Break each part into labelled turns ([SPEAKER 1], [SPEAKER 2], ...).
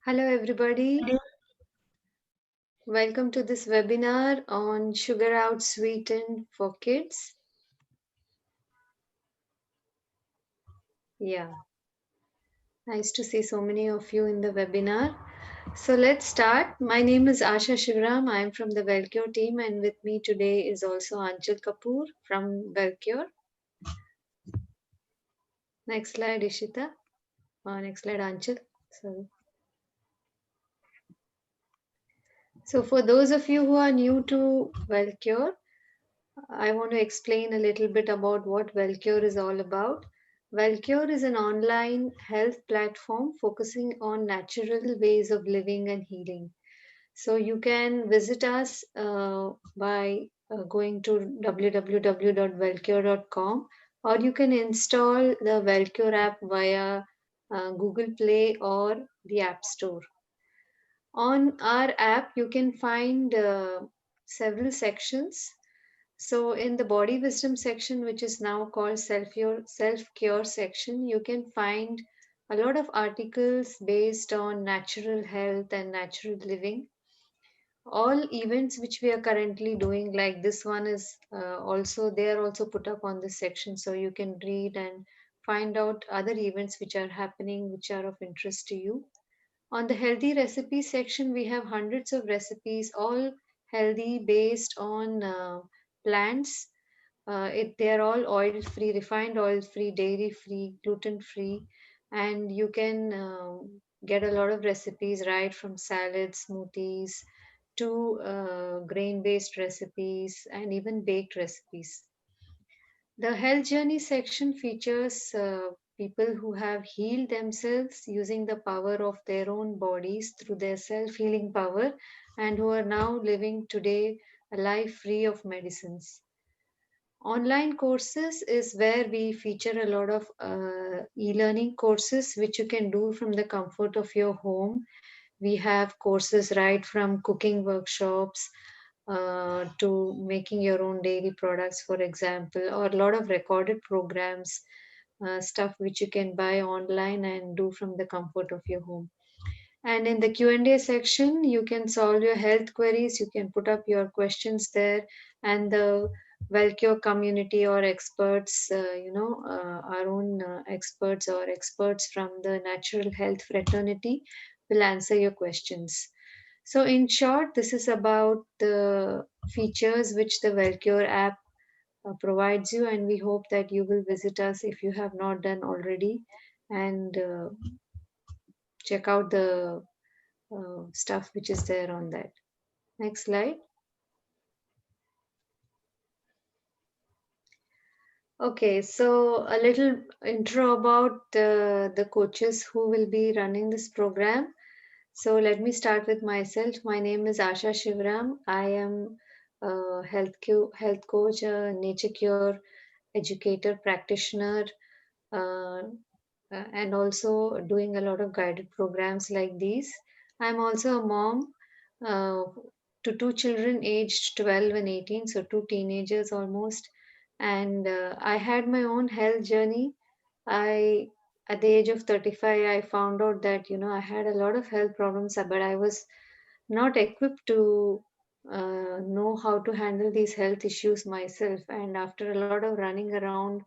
[SPEAKER 1] Hello, everybody. Welcome to this webinar on sugar out sweetened for kids. Yeah, nice to see so many of you in the webinar. So let's start. My name is Asha Shivram. I am from the Wellcure team, and with me today is also Anchal Kapoor from Wellcure. Next slide, Ishita. Next slide, Anchal. Sorry. So for those of you who are new to Wellcure, I want to explain a little bit about what Wellcure is all about. Wellcure is an online health platform focusing on natural ways of living and healing. So you can visit us by going to www.wellcure.com, or you can install the Wellcure app via Google Play or the App Store. On our app, you can find several sections. So in the body wisdom section, which is now called self cure section, you can find a lot of articles based on natural health and natural living. All events which we are currently doing, like this one, is also they are also put up on this section, so you can read and find out other events which are happening, which are of interest to you. On the healthy recipe section, we have hundreds of recipes, all healthy, based on plants. They're all oil free, refined oil free, dairy free, gluten free, and you can get a lot of recipes right from salads, smoothies to grain based recipes and even baked recipes. The health journey section features people who have healed themselves using the power of their own bodies through their self healing power, and who are now living today a life free of medicines. Online courses is where we feature a lot of e-learning courses which you can do from the comfort of your home. We have courses right from cooking workshops to making your own dairy products, for example, or a lot of recorded programs, stuff which you can buy online and do from the comfort of your home. And in the Q&A section, you can solve your health queries. You can put up your questions there, and the Wellcure community or experts, our own experts or experts from the natural health fraternity will answer your questions. So, in short, this is about the features which the Wellcure app provides you, and we hope that you will visit us if you have not done already, and check out the stuff which is there on that. Next slide. Okay, so a little intro about the coaches who will be running this program. So let me start with myself. My name is Asha Shivram. I am a health coach, a nature cure educator, practitioner, uh, and also doing a lot of guided programs like these. I'm also a mom uh, to two children aged 12 and 18, so two teenagers almost. And I had my own health journey. I, at the age of 35, I found out that, I had a lot of health problems, but I was not equipped to know how to handle these health issues myself. And after a lot of running around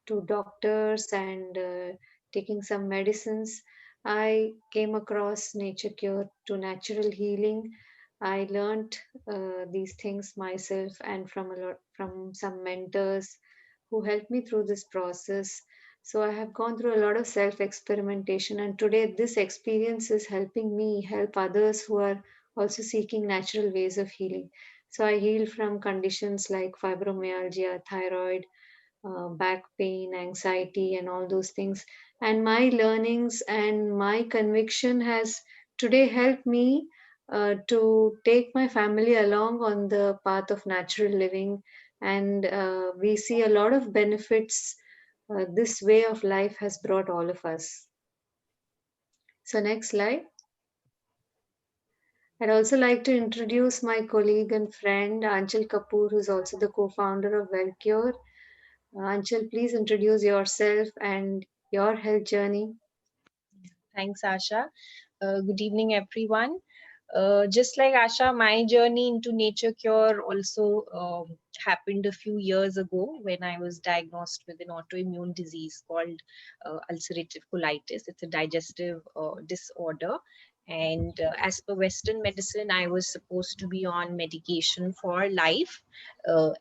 [SPEAKER 1] to doctors and taking some medicines, I came across nature cure to natural healing. I learned these things myself and from some mentors who helped me through this process. So I have gone through a lot of self experimentation, and today this experience is helping me help others who are also seeking natural ways of healing. So I heal from conditions like fibromyalgia, thyroid, back pain, anxiety, and all those things. And my learnings and my conviction has today helped me to take my family along on the path of natural living. And we see a lot of benefits this way of life has brought all of us. So, next slide. I'd also like to introduce my colleague and friend Anchal Kapoor, who's also the co founder of Wellcure. Anchal, please introduce yourself and your health journey.
[SPEAKER 2] Thanks, Asha. Good evening, everyone. Just like Asha, my journey into nature cure also happened a few years ago when I was diagnosed with an autoimmune disease called ulcerative colitis. It's a digestive disorder. And as per Western medicine, I was supposed to be on medication for life.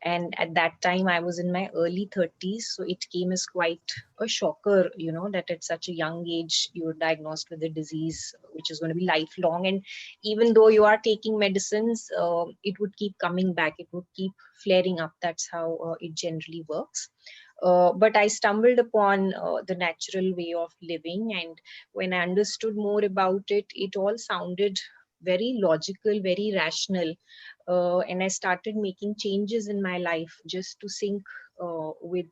[SPEAKER 2] And at that time, I was in my early 30s. So it came as quite a shocker, that at such a young age, you were diagnosed with a disease which is going to be lifelong. And even though you are taking medicines, it would keep coming back, it would keep flaring up. That's how it generally works. But I stumbled upon the natural way of living, and when I understood more about it, it all sounded very logical, very rational. And I started making changes in my life just to sync with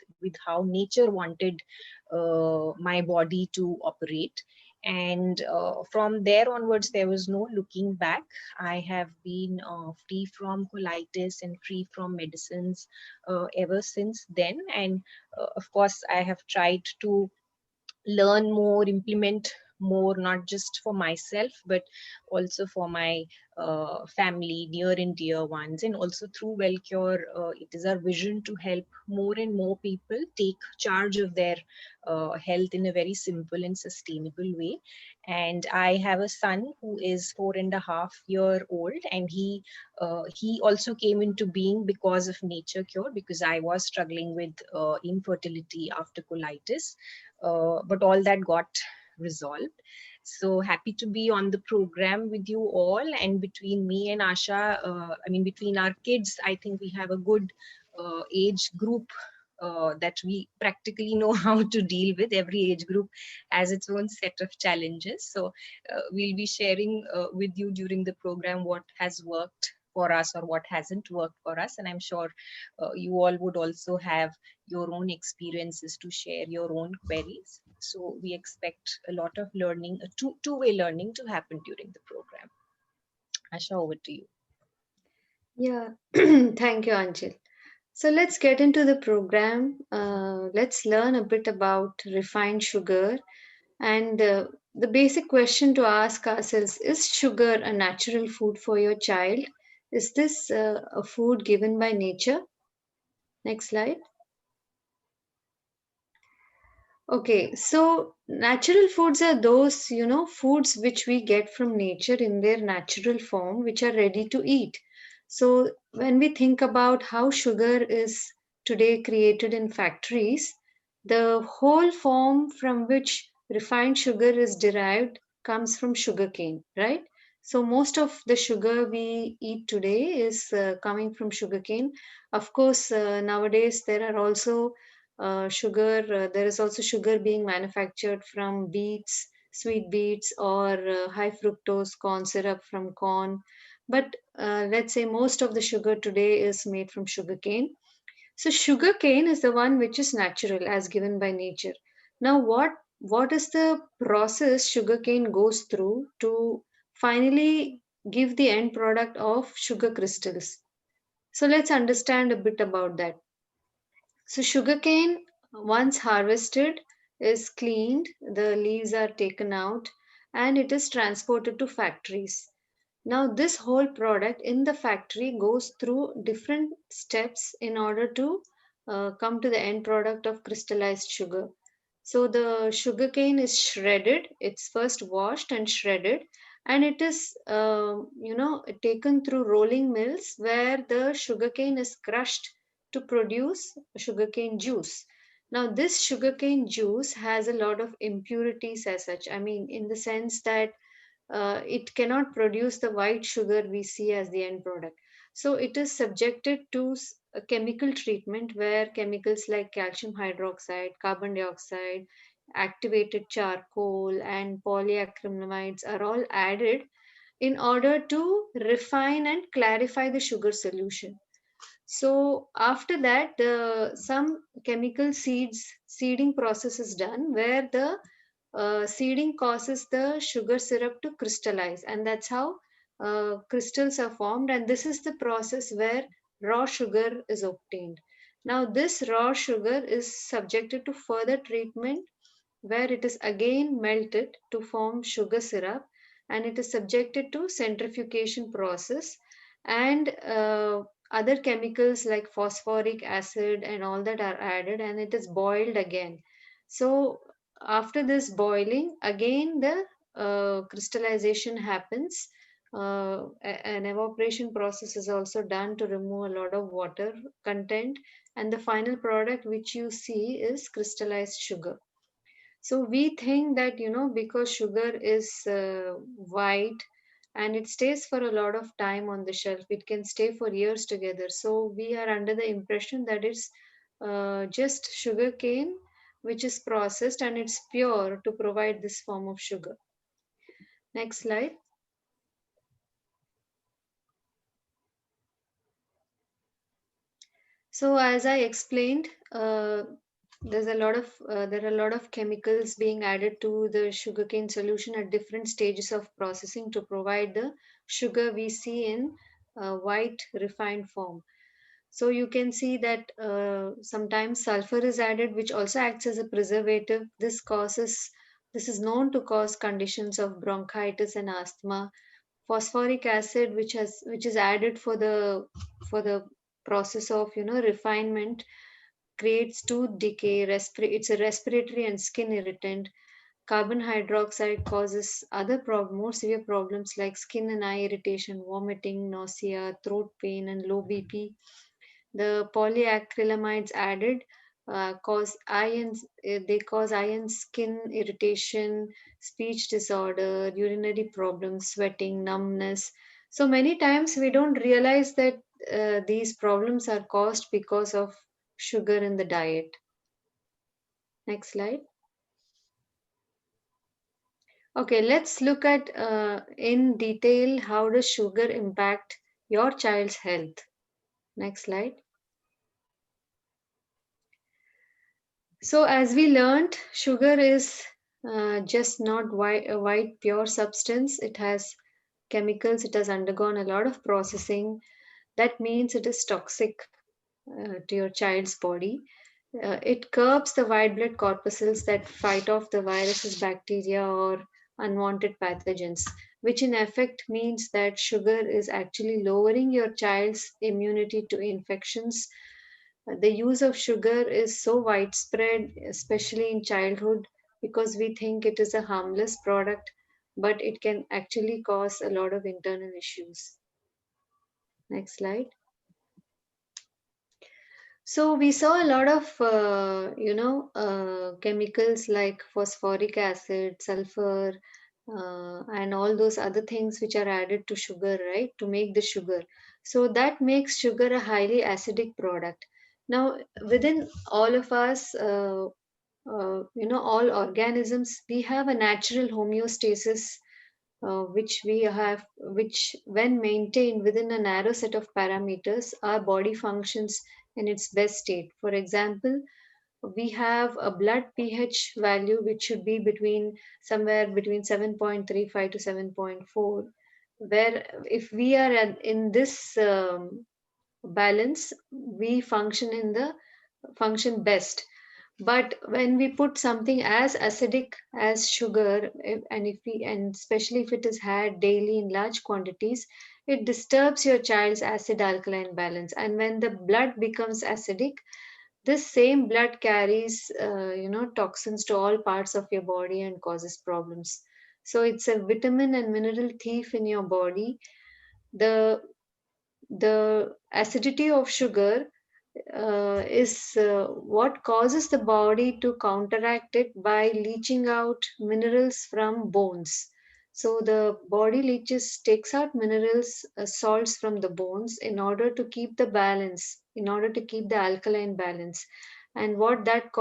[SPEAKER 2] how nature wanted my body to operate. And from there onwards, there was no looking back. I have been free from colitis and free from medicines ever since then. And of course, I have tried to learn more, implement more, not just for myself, but also for my family, near and dear ones. And also through Wellcure, it is our vision to help more and more people take charge of their health in a very simple and sustainable way. And I have a son who is 4.5 year old, and he also came into being because of nature cure, because I was struggling with infertility after colitis, but all that got resolved. So happy to be on the program with you all. And between me and Asha, between our kids, I think we have a good age group that we practically know how to deal with. Every age group has its own set of challenges. So we'll be sharing with you during the program what has worked for us or what hasn't worked for us. And I'm sure you all would also have your own experiences to share, your own queries. So we expect a lot of learning, a two-way learning to happen during the program. Asha, over to you.
[SPEAKER 1] Yeah, thank you, Anjal. So let's get into the program. Let's learn a bit about refined sugar. And the basic question to ask ourselves, is sugar a natural food for your child? Is this a food given by nature? Next slide. Okay, so natural foods are those, foods which we get from nature in their natural form, which are ready to eat. So when we think about how sugar is today created in factories, the whole form from which refined sugar is derived comes from sugarcane, right? So most of the sugar we eat today is coming from sugarcane. Of course, nowadays there are also there is also sugar being manufactured from beets, sweet beets, or high fructose corn syrup from corn. But let's say most of the sugar today is made from sugarcane. So sugarcane is the one which is natural as given by nature. Now what is the process sugarcane goes through to finally give the end product of sugar crystals? So let's understand a bit about that. So sugarcane, once harvested, is cleaned, the leaves are taken out, and it is transported to factories. Now, this whole product in the factory goes through different steps in order to come to the end product of crystallized sugar. So, the sugarcane is shredded, it's first washed and shredded, and it is, taken through rolling mills where the sugarcane is crushed to produce sugarcane juice. Now, this sugarcane juice has a lot of impurities as such. I mean, in the sense that it cannot produce the white sugar we see as the end product. So it is subjected to a chemical treatment where chemicals like calcium hydroxide, carbon dioxide, activated charcoal, and polyacrylamides are all added in order to refine and clarify the sugar solution. So after that, some chemical seeding process is done where the seeding causes the sugar syrup to crystallize, and that's how crystals are formed. And this is the process where raw sugar is obtained. Now, this raw sugar is subjected to further treatment where it is again melted to form sugar syrup. and it is subjected to centrifugation process, and other chemicals like phosphoric acid and all that are added, and it is boiled again. So after this boiling again, the crystallization happens. An evaporation process is also done to remove a lot of water content, and the final product which you see is crystallized sugar. So we think that, because sugar is white and it stays for a lot of time on the shelf, it can stay for years together. So we are under the impression that it's just sugar cane which is processed and it's pure to provide this form of sugar. Next slide. So as I explained, there are a lot of chemicals being added to the sugarcane solution at different stages of processing to provide the sugar we see in white refined form. So you can see that sometimes sulfur is added, which also acts as a preservative. This is known to cause conditions of bronchitis and asthma. Phosphoric acid, which is added for the process of refinement, creates tooth decay. It's a respiratory and skin irritant. Carbon hydroxide causes more severe problems like skin and eye irritation, vomiting, nausea, throat pain, and low BP. The polyacrylamides added they cause iron skin irritation, speech disorder, urinary problems, sweating, numbness. So many times we don't realize that these problems are caused because of sugar in the diet. Next slide. Okay, let's look at in detail how does sugar impact your child's health. Next slide. So, as we learned, sugar is just not a white pure substance. It has chemicals, it has undergone a lot of processing. That means it is toxic to your child's body. It curbs the white blood corpuscles that fight off the viruses, bacteria, or unwanted pathogens, which in effect means that sugar is actually lowering your child's immunity to infections. The use of sugar is so widespread, especially in childhood, because we think it is a harmless product, but it can actually cause a lot of internal issues. Next slide. So we saw a lot of, chemicals like phosphoric acid, sulfur, and all those other things which are added to sugar, right, to make the sugar. So that makes sugar a highly acidic product. Now, within all of us, all organisms, we have a natural homeostasis which, when maintained within a narrow set of parameters, our body functions in its best state. For example, we have a blood pH value which should be somewhere between 7.35 to 7.4, where if we are in this balance, we function best. But when we put something as acidic as sugar, and especially if it is had daily in large quantities, it disturbs your child's acid alkaline balance. And when the blood becomes acidic, this same blood carries toxins to all parts of your body and causes problems. So it's a vitamin and mineral thief in your body. The the acidity of sugar is what causes the body to counteract it by leaching out minerals from bones. So the body takes out minerals, salts from the bones in order to keep the balance, in order to keep the alkaline balance. And what that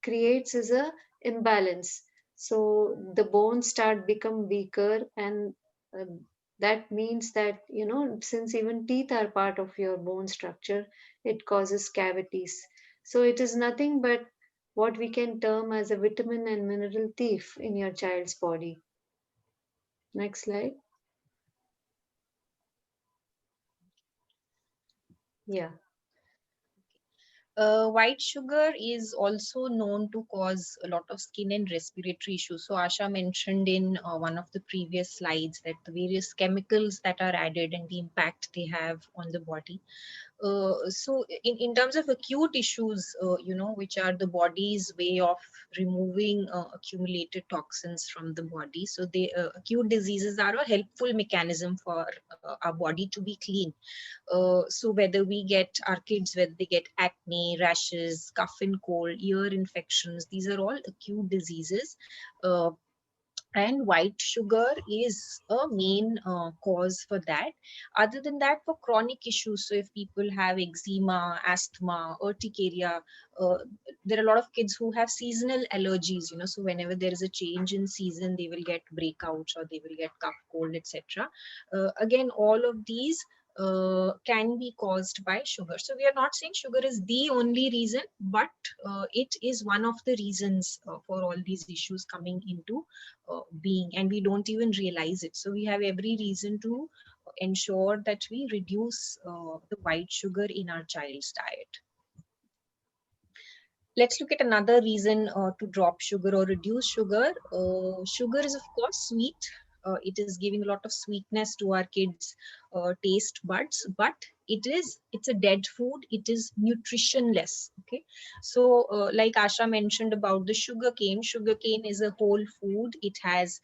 [SPEAKER 1] creates is a imbalance. So the bones become weaker, and uh, that means that, since even teeth are part of your bone structure, it causes cavities. So it is nothing but what we can term as a vitamin and mineral thief in your child's body. Next slide. Yeah.
[SPEAKER 2] White sugar is also known to cause a lot of skin and respiratory issues. So Asha mentioned in one of the previous slides that the various chemicals that are added and the impact they have on the body. So in terms of acute issues, which are the body's way of removing accumulated toxins from the body. So the acute diseases are a helpful mechanism for our body to be clean. So whether we get our kids, whether they get acne, rashes, cough and cold, ear infections, these are all acute diseases. Uh, and white sugar is a main cause for that. Other than that, for chronic issues, so if people have eczema, asthma, urticaria, uh, there are a lot of kids who have seasonal allergies, so whenever there is a change in season, they will get breakouts or they will get cough, cold, etc. Again, all of these can be caused by sugar. So we are not saying sugar is the only reason, but it is one of the reasons for all these issues coming into being, and we don't even realize it. So we have every reason to ensure that we reduce the white sugar in our child's diet. Let's look at another reason to drop sugar or reduce sugar. Sugar is, of course, sweet. It is giving a lot of sweetness to our kids' taste buds, but it's a dead food. It is nutritionless. Okay, so like Asha mentioned about the sugar cane. Sugar cane is a whole food. It has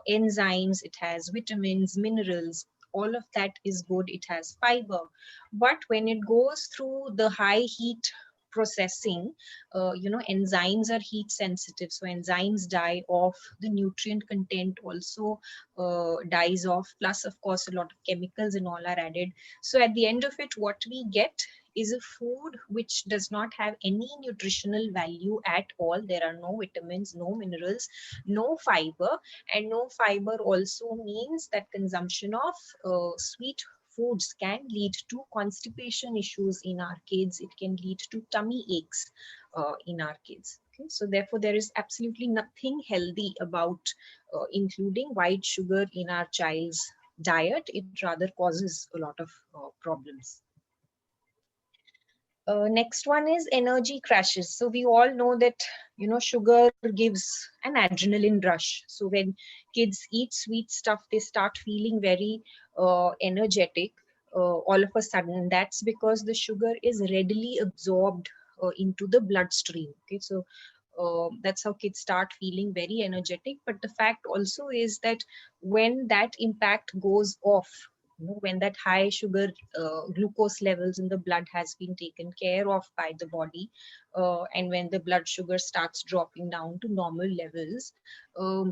[SPEAKER 2] enzymes. It has vitamins, minerals. All of that is good. It has fiber, but when it goes through the high heat processing, enzymes are heat sensitive, so enzymes die off, the nutrient content also dies off, plus of course a lot of chemicals and all are added. So at the end of it, what we get is a food which does not have any nutritional value at all. There are no vitamins, no minerals, no fiber. And no fiber also means that consumption of sweet foods can lead to constipation issues in our kids. It can lead to tummy aches in our kids. Okay, so therefore there is absolutely nothing healthy about including white sugar in our child's diet. It rather causes a lot of problems. Next one is energy crashes. So we all know that sugar gives an adrenaline rush. So when kids eat sweet stuff, they start feeling very energetic all of a sudden. That's because the sugar is readily absorbed into the bloodstream. Okay, so that's how kids start feeling very energetic. But the fact also is that when that impact goes off, when that high sugar glucose levels in the blood has been taken care of by the body, and when the blood sugar starts dropping down to normal levels,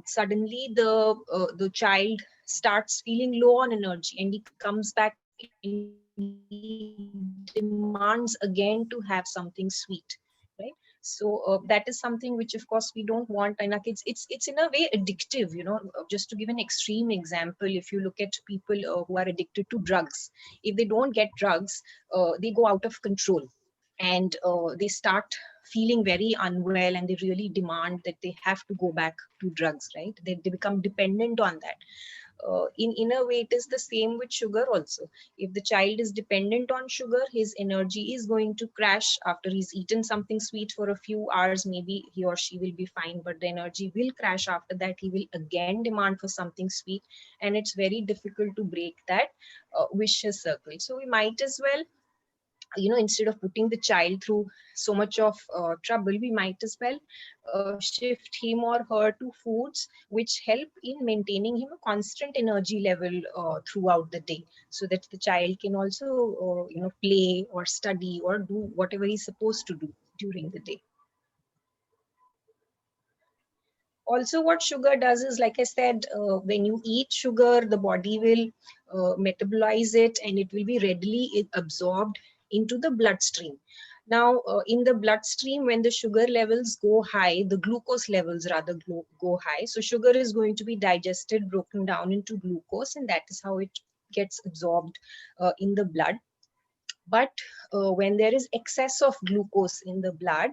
[SPEAKER 2] suddenly the child starts feeling low on energy, and he comes back and he demands again to have something sweet, right? So that is something which of course we don't want in our kids. It's in a way addictive. Just to give an extreme example, if you look at people who are addicted to drugs, if they don't get drugs, they go out of control, and they start feeling very unwell, and they really demand that they have to go back to drugs, right? They become dependent on that. In a way, it is the same with sugar also. If the child is dependent on sugar, his energy is going to crash after he's eaten something sweet for a few hours. Maybe he or she will be fine, but the energy will crash after that. He will again demand for something sweet, and it's very difficult to break that vicious circle. So we might as well, instead of putting the child through so much of trouble, we might as well shift him or her to foods which help in maintaining him a constant energy level throughout the day, so that the child can also play or study or do whatever he's supposed to do during the day. Also, what sugar does is, like I said, when you eat sugar, the body will metabolize it, and it will be readily absorbed into the bloodstream. Now, in the bloodstream, when the sugar levels go high, the glucose levels rather go high. So sugar is going to be digested, broken down into glucose, and that is how it gets absorbed in the blood. But when there is excess of glucose in the blood,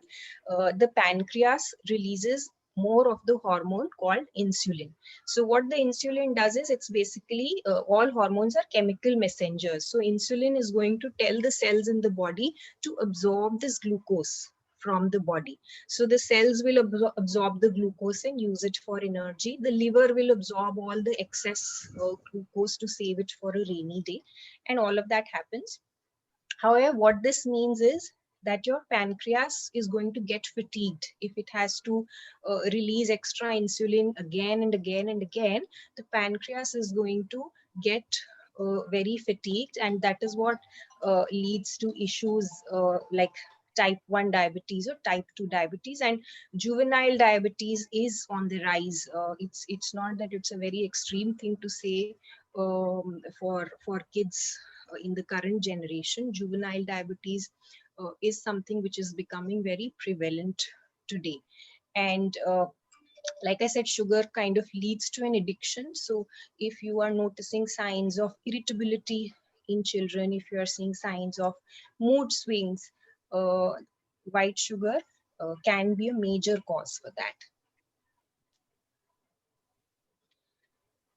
[SPEAKER 2] the pancreas releases more of the hormone called insulin. So what the insulin does is, it's basically all hormones are chemical messengers. So insulin is going to tell the cells in the body to absorb this glucose from the body. So the cells will absorb the glucose and use it for energy. The liver will absorb all the excess glucose to save it for a rainy day, and all of that happens. However, what this means is that your pancreas is going to get fatigued if it has to release extra insulin again and again and again. The pancreas is going to get very fatigued, and that is what leads to issues like type 1 diabetes or type 2 diabetes. And juvenile diabetes is on the rise. It's not that it's a very extreme thing to say for kids in the current generation. Juvenile diabetes is something which is becoming very prevalent today. And like I said, sugar kind of leads to an addiction. So if you are noticing signs of irritability in children, if you are seeing signs of mood swings, uh, white sugar can be a major cause for that.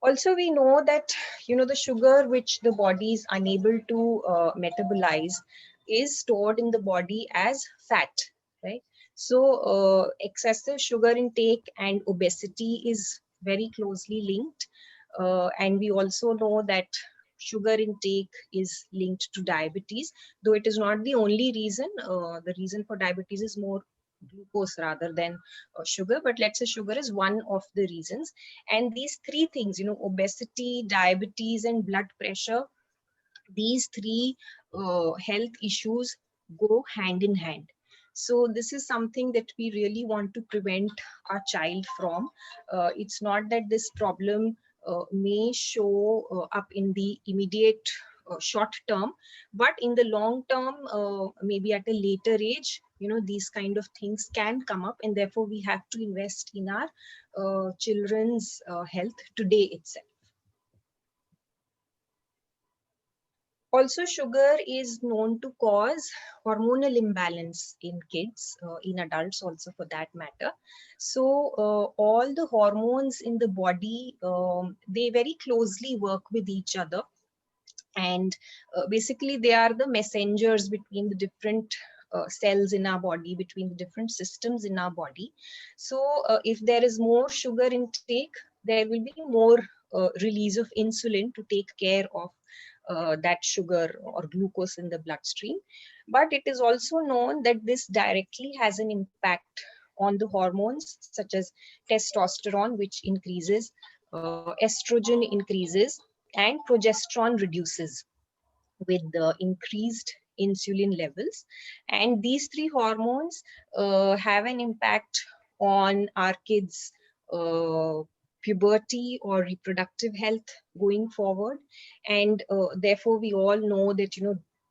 [SPEAKER 2] Also, we know that, the sugar which the body is unable to metabolize is stored in the body as fat, right? So excessive sugar intake and obesity is very closely linked. And we also know that sugar intake is linked to diabetes, though it is not the only reason. The reason for diabetes is more glucose rather than sugar, but let's say sugar is one of the reasons. And these three things, obesity, diabetes, and blood pressure, these three health issues go hand in hand. So this is something that we really want to prevent our child from. It's not that this problem may show up in the immediate short term, but in the long term, maybe at a later age, these kind of things can come up, and therefore we have to invest in our children's health today itself. Also, sugar is known to cause hormonal imbalance in kids, in adults also for that matter. So, all the hormones in the body, they very closely work with each other. And basically, they are the messengers between the different cells in our body, between the different systems in our body. So, if there is more sugar intake, there will be more release of insulin to take care of that sugar or glucose in the bloodstream. But it is also known that this directly has an impact on the hormones such as testosterone, which increases, estrogen increases, and progesterone reduces with the increased insulin levels. And these three hormones have an impact on our kids' puberty or reproductive health going forward. And therefore, we all know that,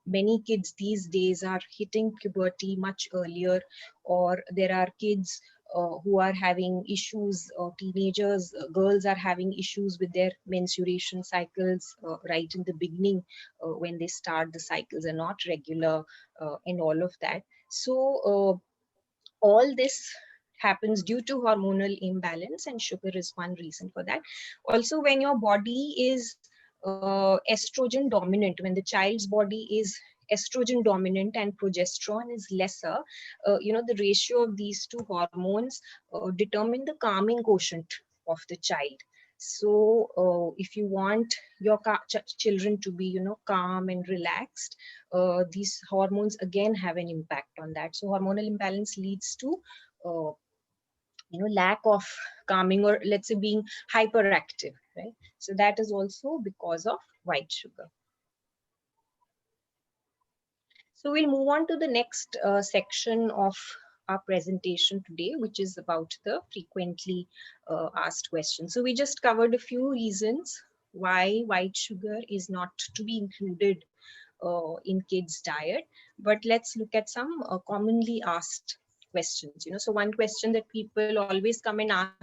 [SPEAKER 2] many kids these days are hitting puberty much earlier, or there are kids who are having issues, or teenagers, girls are having issues with their menstruation cycles right in the beginning, when they start, the cycles are not regular, and all of that. So all this happens due to hormonal imbalance, and sugar is one reason for that. Also, when your body is estrogen dominant, when the child's body is estrogen dominant and progesterone is lesser, the ratio of these two hormones determine the calming quotient of the child. So if you want your children to be, calm and relaxed, these hormones again have an impact on that. So hormonal imbalance leads to uh, lack of calming, or let's say being hyperactive, right? So that is also because of white sugar. So we'll move on to the next section of our presentation today, which is about the frequently asked questions. So we just covered a few reasons why white sugar is not to be included in kids' diet. But let's look at some commonly asked questions. So one question that people always come and ask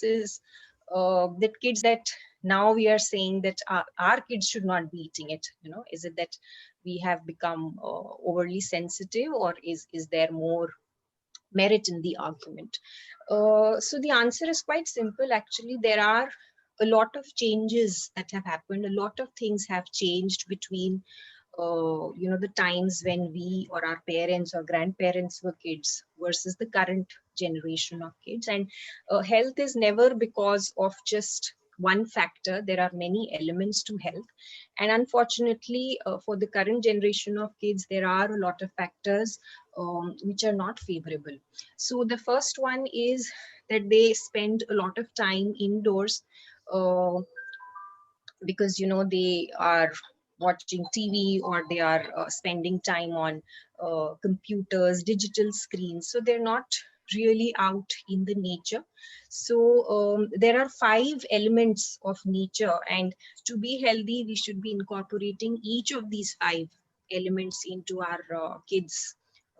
[SPEAKER 2] is, that kids that now we are saying that our kids should not be eating it, is it that we have become overly sensitive, or is there more merit in the argument? So the answer is quite simple. Actually, there are a lot of changes that have happened. A lot of things have changed between the times when we or our parents or grandparents were kids versus the current generation of kids. And health is never because of just one factor. There are many elements to health, and unfortunately for the current generation of kids, there are a lot of factors which are not favorable. So the first one is that they spend a lot of time indoors, uh, because they are watching TV, or they are spending time on computers, digital screens, so they're not really out in the nature. So there are 5 elements of nature, and to be healthy we should be incorporating each of these 5 elements into our kids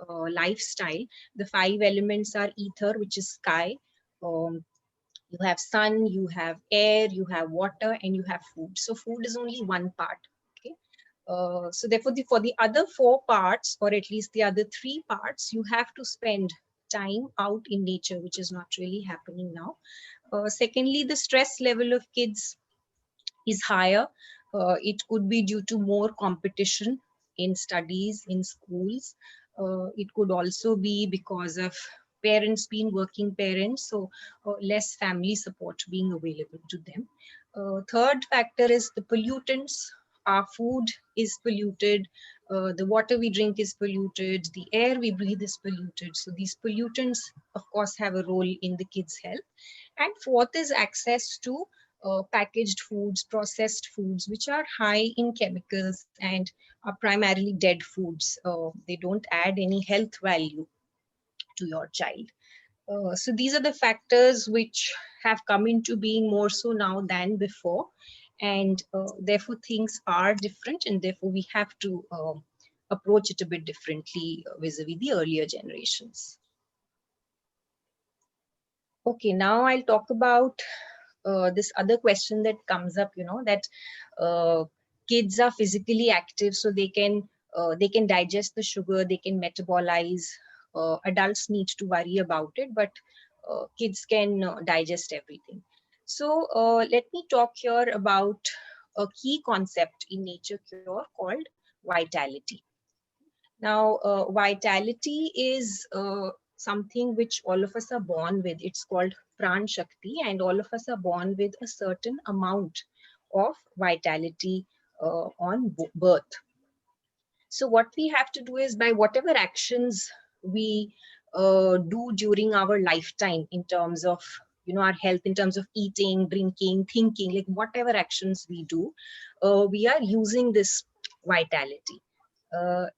[SPEAKER 2] lifestyle. The 5 elements are ether, which is sky. You have sun, you have air, you have water, and you have food. So food is only one part. Okay. So therefore, for the other 4 parts, or at least the other 3 parts, you have to spend time out in nature, which is not really happening now. Secondly, the stress level of kids is higher. It could be due to more competition in studies, in schools. It could also be because of parents being working parents, so less family support being available to them. Third factor is the pollutants. Our food is polluted, the water we drink is polluted, the air we breathe is polluted. So these pollutants, of course, have a role in the kids' health. And fourth is access to packaged foods, processed foods, which are high in chemicals and are primarily dead foods. They don't add any health value to your child. So these are the factors which have come into being more so now than before. And therefore, things are different, and therefore, we have to approach it a bit differently vis-a-vis the earlier generations. Okay, now I'll talk about this other question that comes up, that uh, kids are physically active, so they can digest the sugar, they can metabolize. Adults need to worry about it, but kids can digest everything. So let me talk here about a key concept in nature cure called vitality. Now, vitality is something which all of us are born with. It's called Pran Shakti, and all of us are born with a certain amount of vitality on birth. So, what we have to do is, by whatever actions we do during our lifetime, in terms of our health, in terms of eating, drinking, thinking, like whatever actions we do, we are using this vitality.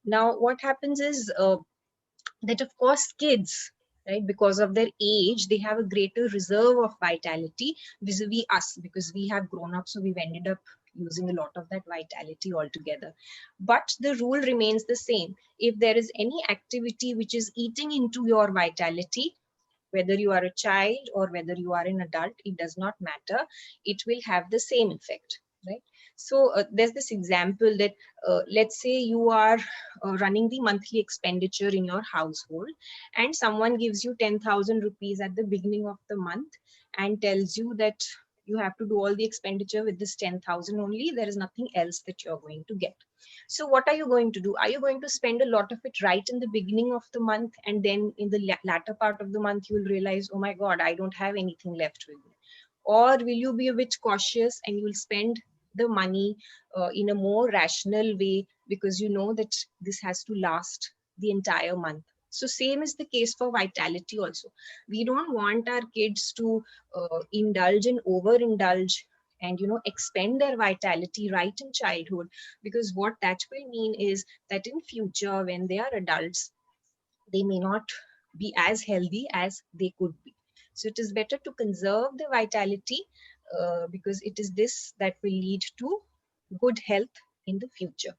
[SPEAKER 2] Now, what happens is that, of course, kids, right, because of their age, they have a greater reserve of vitality vis-a-vis us, because we have grown up, so we've ended up using a lot of that vitality altogether. But the rule remains the same. If there is any activity which is eating into your vitality, whether you are a child or whether you are an adult, it does not matter. It will have the same effect, right? So there's this example that let's say you are running the monthly expenditure in your household, and someone gives you 10,000 rupees at the beginning of the month and tells you that you have to do all the expenditure with this 10,000 only. There is nothing else that you're going to get. So what are you going to do? Are you going to spend a lot of it right in the beginning of the month, and then in the latter part of the month, you will realize, oh my God, I don't have anything left with me? Or will you be a bit cautious and you will spend the money in a more rational way, because you know that this has to last the entire month? So same is the case for vitality also. We don't want our kids to indulge and overindulge and expend their vitality right in childhood, because what that will mean is that in future, when they are adults, they may not be as healthy as they could be. So it is better to conserve the vitality, because it is this that will lead to good health in the future.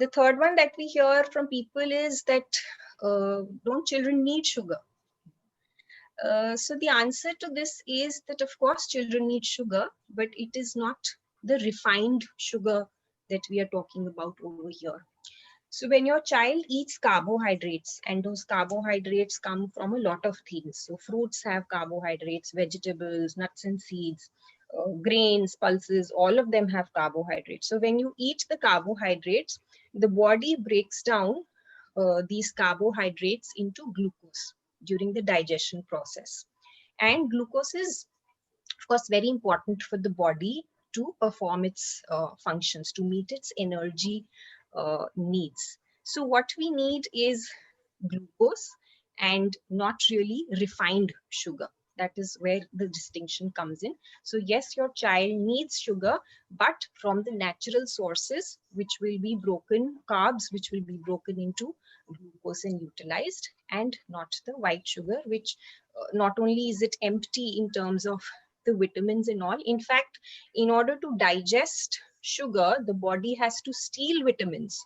[SPEAKER 2] The third one that we hear from people is that don't children need sugar? So the answer to this is that of course children need sugar, but it is not the refined sugar that we are talking about over here. So when your child eats carbohydrates, and those carbohydrates come from a lot of things. So fruits have carbohydrates, vegetables, nuts and seeds, grains, pulses, all of them have carbohydrates. So when you eat the carbohydrates, the body breaks down these carbohydrates into glucose during the digestion process. And glucose is, of course, very important for the body to perform its functions, to meet its energy needs. So what we need is glucose and not really refined sugar. That is where the distinction comes in. So yes, your child needs sugar, but from the natural sources, which will be broken, carbs, which will be broken into glucose and utilized, and not the white sugar, which not only is it empty in terms of the vitamins and all. In fact, in order to digest sugar, the body has to steal vitamins,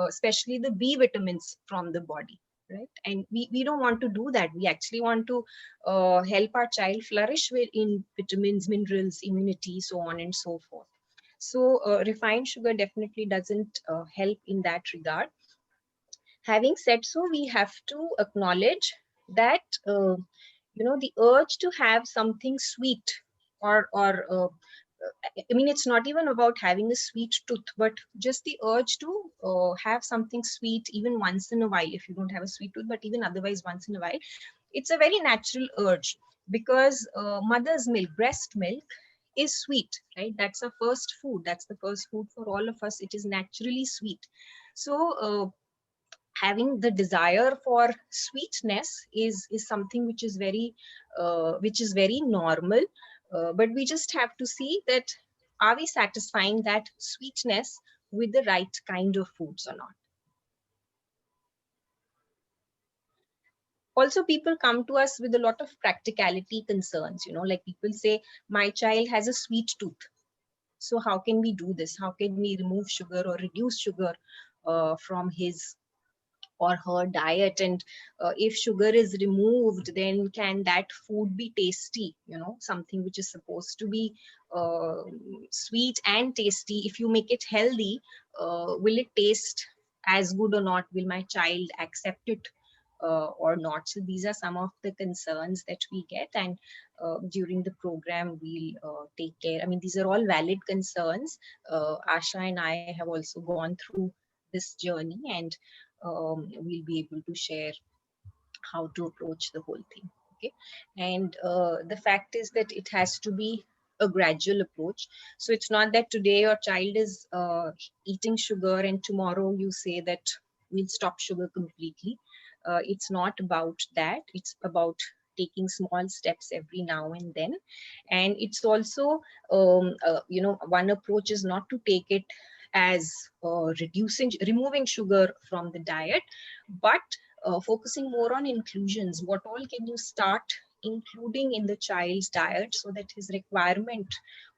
[SPEAKER 2] especially the B vitamins from the body, right? And we don't want to do that. We actually want to help our child flourish in vitamins, minerals, immunity, so on and so forth. So refined sugar definitely doesn't help in that regard. Having said so, we have to acknowledge that the urge to have something sweet, or I mean, it's not even about having a sweet tooth, but just the urge to have something sweet even once in a while. If you don't have a sweet tooth, but even otherwise once in a while, it's a very natural urge, because mother's milk, breast milk, is sweet, right? That's our first food. That's the first food for all of us. It is naturally sweet. So having the desire for sweetness is something which is very normal, but we just have to see that, are we satisfying that sweetness with the right kind of foods or not. Also, people come to us with a lot of practicality concerns, like people say, my child has a sweet tooth, so how can we do this? How can we remove sugar or reduce sugar from his or her diet? And if sugar is removed, then can that food be tasty? Something which is supposed to be uh, sweet and tasty, if you make it healthy, will it taste as good or not? Will my child accept it or not? So these are some of the concerns that we get, and during the program we'll take care. I mean, these are all valid concerns. Asha and I have also gone through this journey, and we'll be able to share how to approach the whole thing. Okay. And the fact is that it has to be a gradual approach. So it's not that today your child is eating sugar and tomorrow you say that we'll stop sugar completely. It's not about that. It's about taking small steps every now and then. And it's also one approach is not to take it as removing sugar from the diet, but focusing more on inclusions. What all can you start including in the child's diet, so that his requirement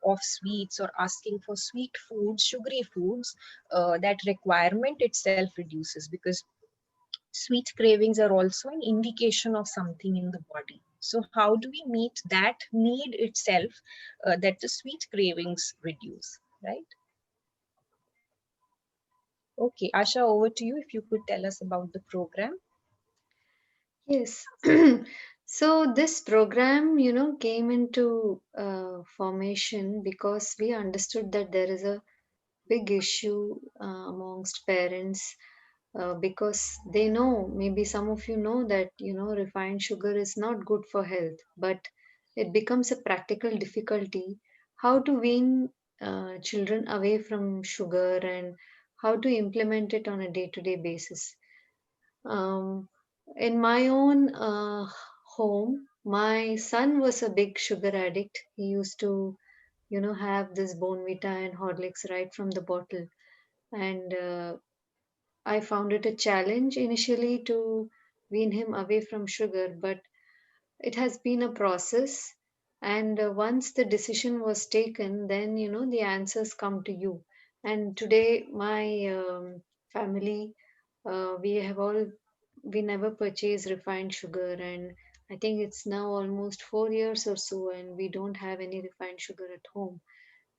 [SPEAKER 2] of sweets or asking for sweet foods, sugary foods, that requirement itself reduces, because sweet cravings are also an indication of something in the body. So how do we meet that need itself, that the sweet cravings reduce, right? Okay, Asha, over to you. If you could tell us about the program.
[SPEAKER 1] Yes. So this program, came into formation because we understood that there is a big issue amongst parents, because they know, maybe some of you know that, refined sugar is not good for health, but it becomes a practical difficulty how to wean children away from sugar and how to implement it on a day-to-day basis. Um, in my own home, my son was a big sugar addict. He used to, have this Bonvita and Horlicks right from the bottle. And I found it a challenge initially to wean him away from sugar, but it has been a process. And once the decision was taken, then, the answers come to you. And today, my family, we never purchase refined sugar, and I think it's now almost 4 years or so, and we don't have any refined sugar at home.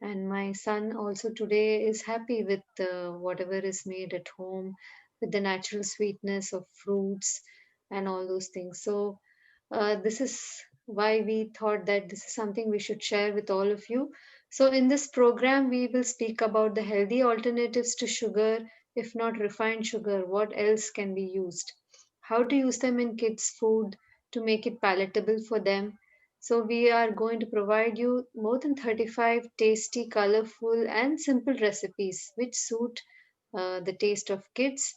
[SPEAKER 1] And my son also today is happy with whatever is made at home, with the natural sweetness of fruits and all those things. So this is why we thought that this is something we should share with all of you. So in this program we will speak about the healthy alternatives to sugar. If not refined sugar, what else can be used, how to use them in kids food to make it palatable for them. So we are going to provide you more than 35 tasty, colorful and simple recipes which suit the taste of kids.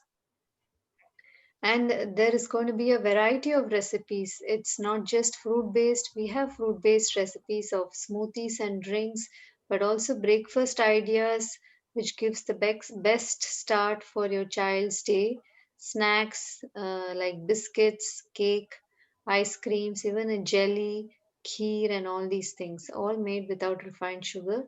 [SPEAKER 1] And there is going to be a variety of recipes. It's not just fruit based. We have fruit based recipes of smoothies and drinks, but also breakfast ideas which gives the best start for your child's day. Snacks like biscuits, cake, ice creams, even a jelly, kheer and all these things, all made without refined sugar.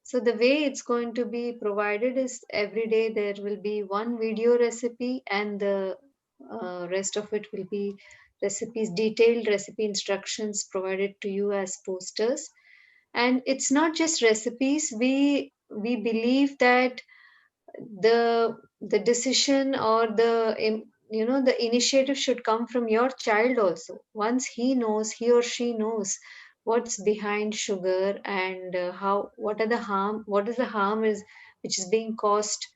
[SPEAKER 1] So the way it's going to be provided is every day there will be one video recipe, and the rest of it will be recipes, detailed recipe instructions provided to you as posters. And it's not just recipes. We believe that the decision or the initiative should come from your child also. Once he or she knows what's behind sugar, and how what is the harm is which is being caused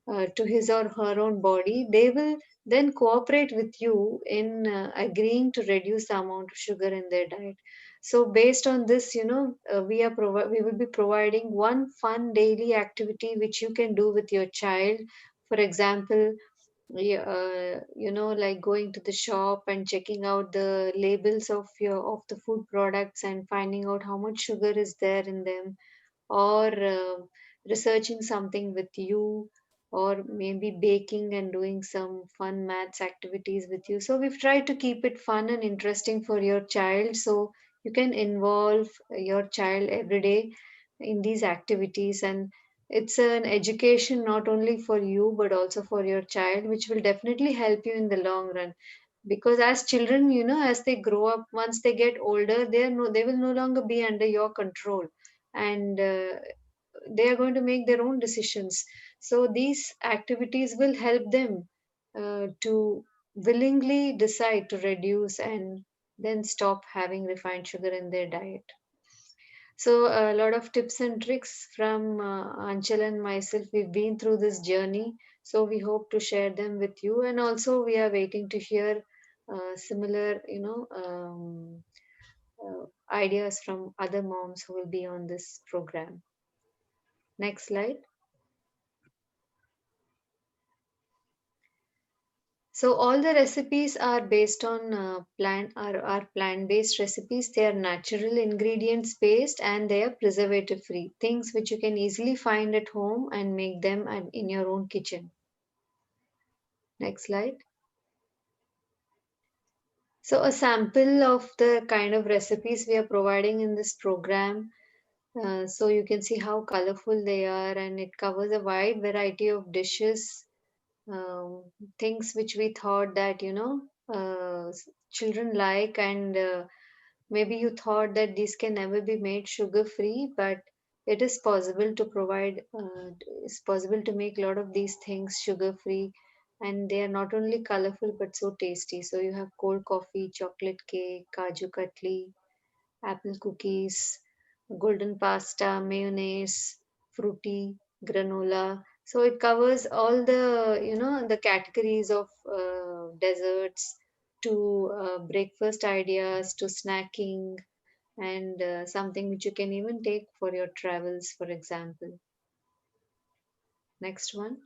[SPEAKER 1] to his or her own body, they will then cooperate with you in agreeing to reduce the amount of sugar in their diet. So, based on this, we will be providing one fun daily activity which you can do with your child. For example, like going to the shop and checking out the labels of the food products and finding out how much sugar is there in them, or researching something with you, or maybe baking and doing some fun maths activities with you. So we've tried to keep it fun and interesting for your child, so you can involve your child every day in these activities. And it's an education not only for you but also for your child, which will definitely help you in the long run. Because as children, as they grow up, once they get older, they will no longer be under your control, and they are going to make their own decisions. So these activities will help them to willingly decide to reduce and then stop having refined sugar in their diet. So a lot of tips and tricks from Anchal and myself. We've been through this journey, so we hope to share them with you. And also, we are waiting to hear similar, ideas from other moms who will be on this program. Next slide. So all the recipes are based on are plant-based recipes. They are natural ingredients based, and they are preservative free. Things which you can easily find at home and make them in your own kitchen. Next slide. So a sample of the kind of recipes we are providing in this program. So you can see how colorful they are, and it covers a wide variety of dishes, um, things which we thought that children like, and maybe you thought that these can never be made sugar free, but it is possible to provide it's possible to make a lot of these things sugar free, and they are not only colorful but so tasty. So you have cold coffee, chocolate cake, kaju katli, apple cookies, golden pasta, mayonnaise, fruity, granola. So it covers all the categories of desserts, to breakfast ideas, to snacking, and something which you can even take for your travels, for example. Next one.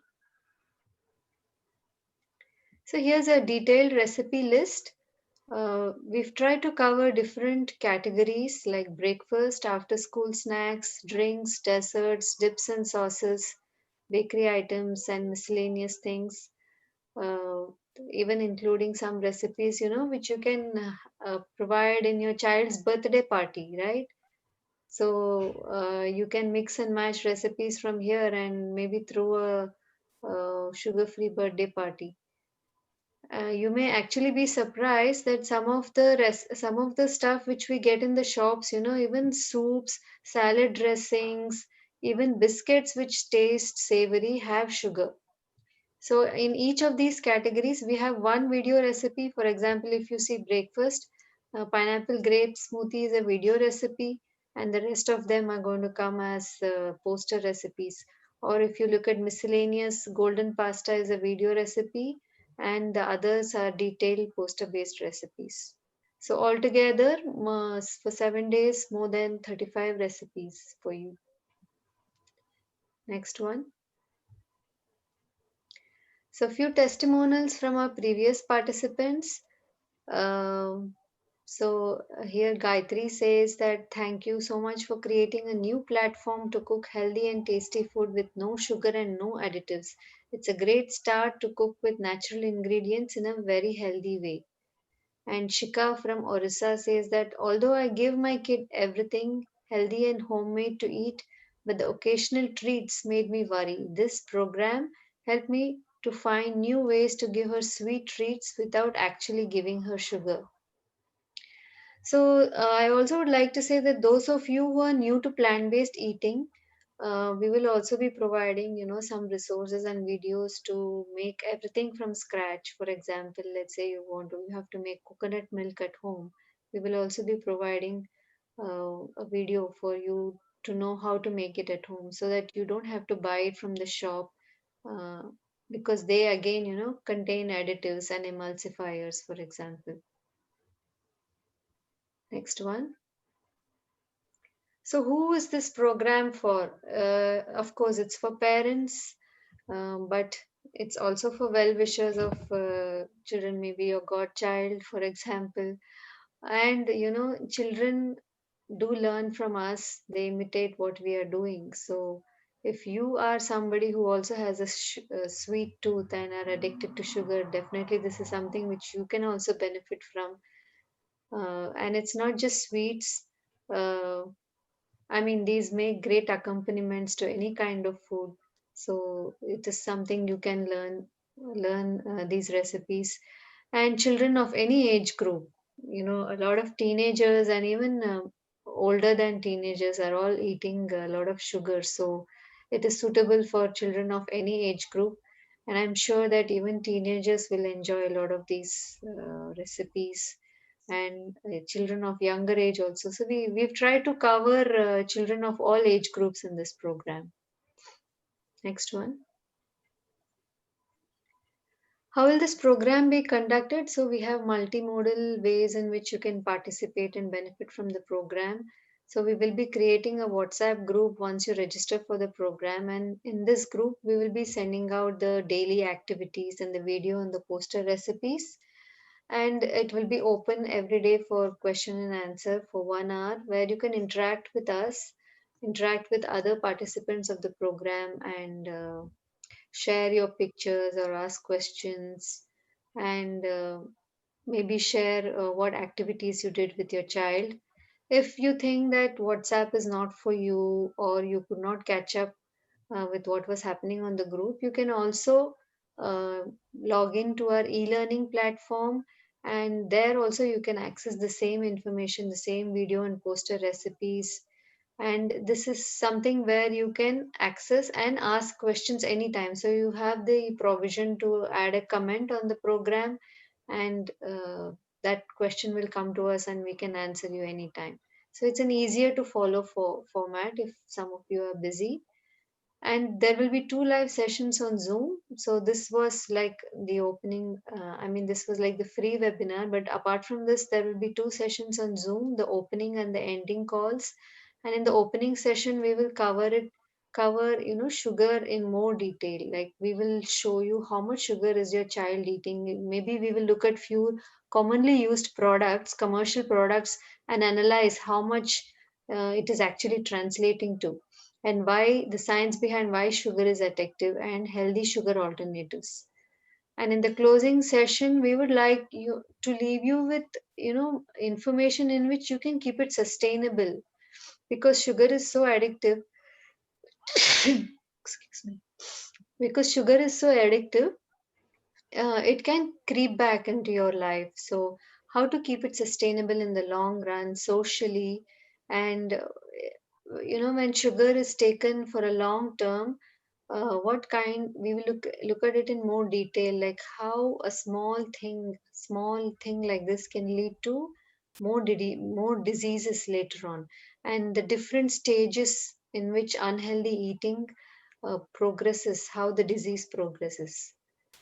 [SPEAKER 1] So here's a detailed recipe list. We've tried to cover different categories like breakfast, after school snacks, drinks, desserts, dips and sauces, bakery items, and miscellaneous things, uh, even including some recipes, which you can provide in your child's birthday party, right? So you can mix and match recipes from here and maybe throw a sugar free birthday party. You may actually be surprised that some of the stuff which we get in the shops, even soups, salad dressings, even biscuits which taste savory have sugar. So in each of these categories, we have one video recipe. For example, if you see breakfast, pineapple grape smoothie is a video recipe, and the rest of them are going to come as poster recipes. Or if you look at miscellaneous, golden pasta is a video recipe, and the others are detailed poster-based recipes. So altogether, for 7 days, more than 35 recipes for you. Next one. So few testimonials from our previous participants. Um, here Gayatri says that thank you so much for creating a new platform to cook healthy and tasty food with no sugar and no additives. It's a great start to cook with natural ingredients in a very healthy way. And Shika from Orissa says that although I give my kid everything healthy and homemade to eat, but the occasional treats made me worry. This program helped me to find new ways to give her sweet treats without actually giving her sugar. So, I also would like to say that those of you who are new to plant-based eating, we will also be providing, some resources and videos to make everything from scratch. For example, let's say you have to make coconut milk at home. We will also be providing a video for you to know how to make it at home, so that you don't have to buy it from the shop, uh, because they again, contain additives and emulsifiers, for example. Next one. So, who is this program for? Of course, it's for parents, but it's also for well wishers of children, maybe your godchild, for example. And children do learn from us, they imitate what we are doing. So, if you are somebody who also has a sweet tooth and are addicted to sugar, definitely this is something which you can also benefit from. And it's not just sweets. I mean, these make great accompaniments to any kind of food. So it is something you can learn these recipes. And children of any age group, a lot of teenagers and even older than teenagers are all eating a lot of sugar. So it is suitable for children of any age group. And I'm sure that even teenagers will enjoy a lot of these recipes, and children of younger age also. So we've tried to cover children of all age groups in this program. Next one. How will this program be conducted? So we have multimodal ways in which you can participate and benefit from the program. So we will be creating a WhatsApp group once you register for the program, and in this group we will be sending out the daily activities and the video and the poster recipes, and it will be open every day for question and answer for 1 hour, where you can interact with us, interact with other participants of the program, and share your pictures or ask questions, and maybe share what activities you did with your child. If you think that WhatsApp is not for you, or you could not catch up with what was happening on the group, you can also uh, log into our e-learning platform, and there also you can access the same information, the same video and poster recipes. And this is something where you can access and ask questions anytime. So you have the provision to add a comment on the program, and that question will come to us and we can answer you anytime. So it's an easier to follow format if some of you are busy. And there will be two live sessions on Zoom. So this was like the opening, I mean, this was like the free webinar, but apart from this, there will be two sessions on Zoom, the opening and the ending calls. And in the opening session, we will cover, sugar in more detail. Like we will show you how much sugar is your child eating. Maybe we will look at few commonly used products, commercial products, and analyze how much it is actually translating to, and why the science behind why sugar is addictive and healthy sugar alternatives. And in the closing session, we would like you to leave you with information in which you can keep it sustainable, because sugar is so addictive. Excuse me. Because sugar is so addictive, it can creep back into your life. So, how to keep it sustainable in the long run, socially, and when sugar is taken for a long term, what kind we will look at it in more detail, like how a small thing like this can lead to more diseases later on, and the different stages in which unhealthy eating progresses, how the disease progresses.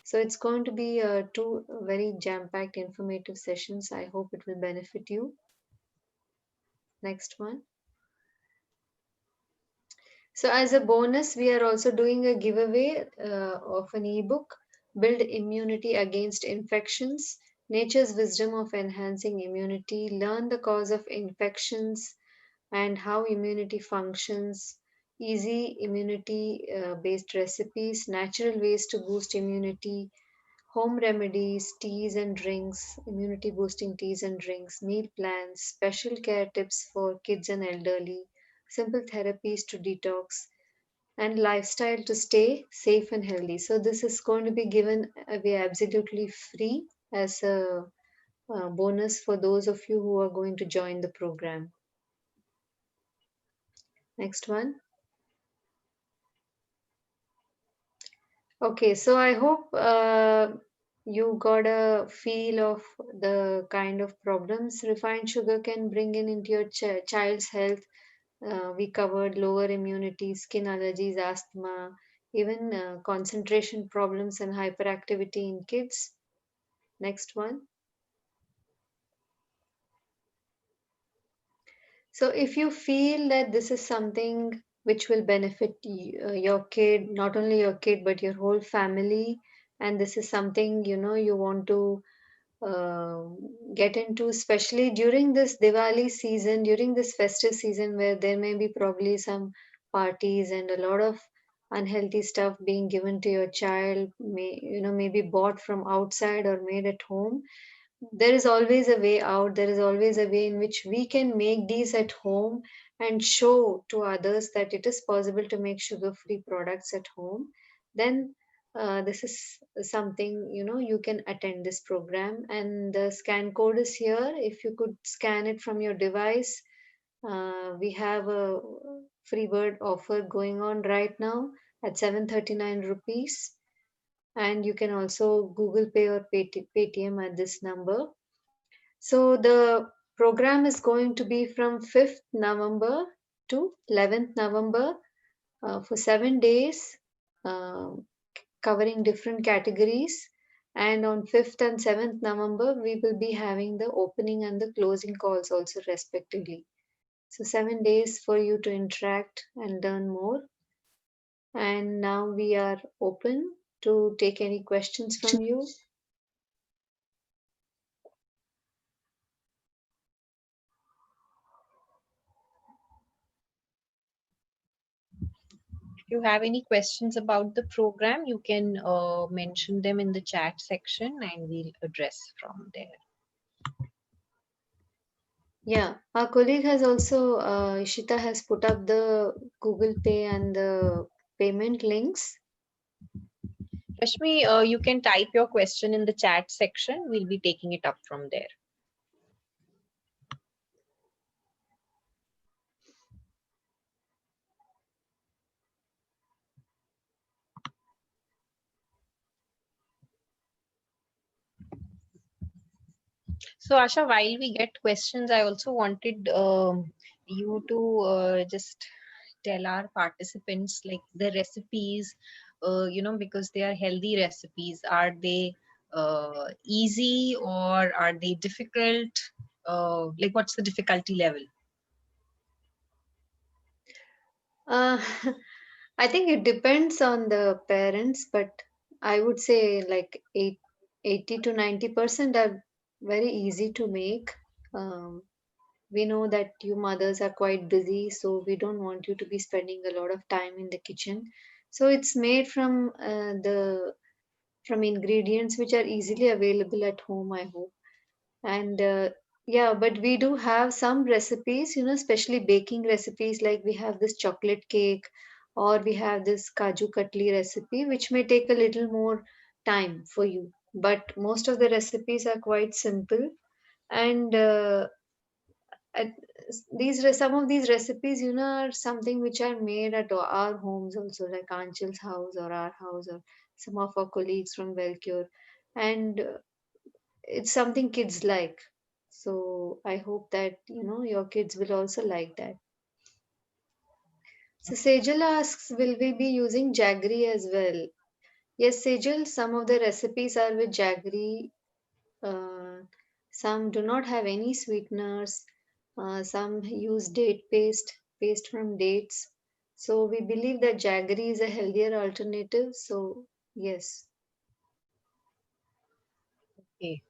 [SPEAKER 1] So it's going to be two very jam-packed informative sessions. I hope it will benefit you. Next one. So, as a bonus, we are also doing a giveaway of an ebook, Build Immunity Against Infections, Nature's Wisdom of Enhancing Immunity, Learn the Cause of Infections and How Immunity Functions, Easy Immunity Based Recipes, Natural Ways to Boost Immunity, Home Remedies, Teas and Drinks, Immunity Boosting Teas and Drinks, Meal Plans, Special Care Tips for Kids and Elderly, Simple Therapies to Detox, and lifestyle to stay safe and healthy. So this is going to be given away absolutely free as a bonus for those of you who are going to join the program. Next one. Okay, so I hope you got a feel of the kind of problems refined sugar can bring in into your child's health. We covered lower immunity, skin allergies, asthma, even concentration problems and hyperactivity in kids. Next one. So, if you feel that this is something which will benefit your kid, not only your kid, but your whole family, and this is something you want to uh, get into, especially during this Diwali season, during this festive season, where there may be probably some parties and a lot of unhealthy stuff being given to your child, maybe bought from outside or made at home. There is always a way out. There is always a way in which we can make these at home and show to others that it is possible to make sugar free products at home. Then this is something you can attend this program, and the scan code is here. If you could scan it from your device, we have a free bird offer going on right now at 739 rupees, and you can also Google Pay or Paytm at this number. So the program is going to be from 5th November to 11th November for 7 days, uh, covering different categories. And on 5th and 7th November, we will be having the opening and the closing calls also, respectively. So, 7 days for you to interact and learn more. And now we are open to take any questions from you.
[SPEAKER 2] If you have any questions about the program, you can mention them in the chat section and we'll address from there.
[SPEAKER 1] Yeah, our colleague has also, Ishita has put up the Google Pay and the payment links.
[SPEAKER 2] Rashmi, you can type your question in the chat section. We'll be taking it up from there. So, Asha, while we get questions, I also wanted you to just tell our participants like the recipes, because they are healthy recipes. Are they easy or are they difficult? Like, what's the difficulty level?
[SPEAKER 1] Uh, I think it depends on the parents, but I would say like 80 to 90% are very easy to make. Um, we know that you mothers are quite busy, so we don't want you to be spending a lot of time in the kitchen. So it's made from ingredients which are easily available at home, I hope. And yeah, but we do have some recipes, especially baking recipes, like we have this chocolate cake or we have this kaju katli recipe, which may take a little more time for you. but most of the recipes are quite simple. And at, some of these recipes, are something which are made at our homes also, like Anchal's house or our house or some of our colleagues from Wellcure, and it's something kids like. So I hope that your kids will also like that. So Sejal asks, will we be using jaggery as well? Yes, Sejal, some of the recipes are with jaggery. Uh, some do not have any sweeteners. Some use paste from dates. So we believe that jaggery is a healthier alternative. So yes.
[SPEAKER 2] Okay.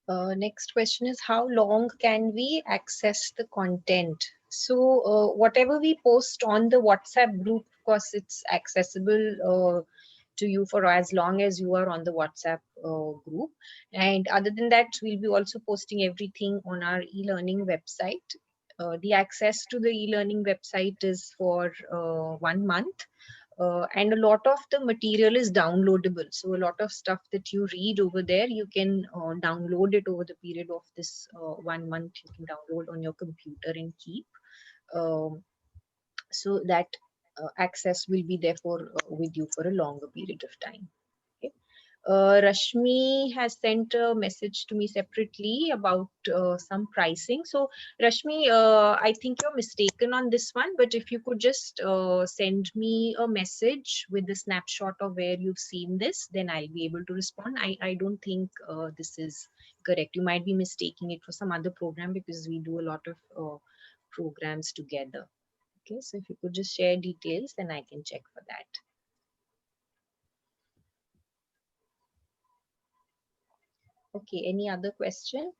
[SPEAKER 2] Next question is, how long can we access the content? So whatever we post on the WhatsApp group, of course, it's accessible to you for as long as you are on the WhatsApp group. And other than that, we'll be also posting everything on our e-learning website. The access to the e-learning website is for 1 month. And a lot of the material is downloadable. So a lot of stuff that you read over there, you can download it over the period of this 1 month. You can download on your computer and keep. Um, so that access will be there for with you for a longer period of time. Okay. Rashmi has sent a message to me separately about some pricing. So, Rashmi, I think you're mistaken on this one, but if you could just send me a message with the snapshot of where you've seen this, then I'll be able to respond. I don't think this is correct. You might be mistaking it for some other program because we do a lot of programs together. Okay, so if you could just share details, then I can check for that. Okay, any other question?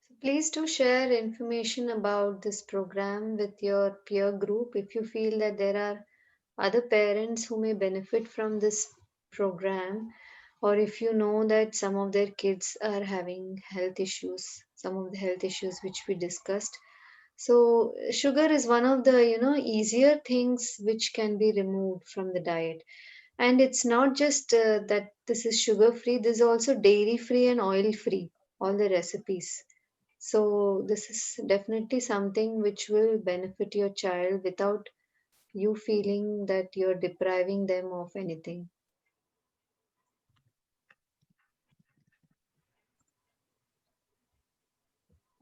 [SPEAKER 1] So please do share information about this program with your peer group if you feel that there are other parents who may benefit from this program, or if you know that some of their kids are having health issues, some of the health issues which we discussed. So sugar is one of the easier things which can be removed from the diet. And it's not just that this is sugar free, this is also dairy free and oil free, all the recipes. So this is definitely something which will benefit your child without you feeling that you're depriving them of anything.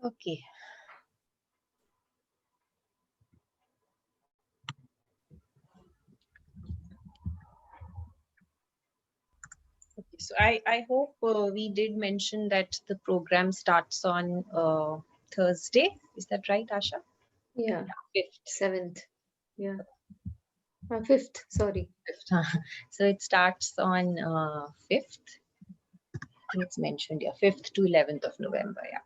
[SPEAKER 2] Okay. Okay. So I hope we did mention that the program starts on Thursday. Is that right, Asha?
[SPEAKER 1] Yeah,
[SPEAKER 2] 5th.
[SPEAKER 1] 7th. Yeah, 5th. Sorry.
[SPEAKER 2] 5th. So it starts on 5th. It's mentioned here, 5th to 11th of November. Yeah.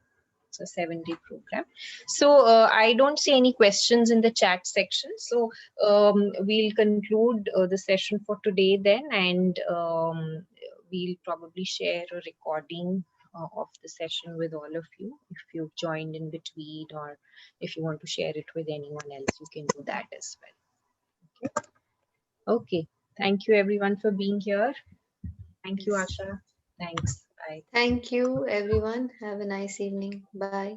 [SPEAKER 2] It's a 7-day program. So I don't see any questions in the chat section. So we'll conclude the session for today then, and we'll probably share a recording of the session with all of you. If you've joined in between, or if you want to share it with anyone else, you can do that as well. Okay. Okay. Thank you everyone for being here. Thank you,
[SPEAKER 1] Yes.
[SPEAKER 2] Asha. Thanks. Bye.
[SPEAKER 1] Thank you, everyone. Have a nice evening. Bye.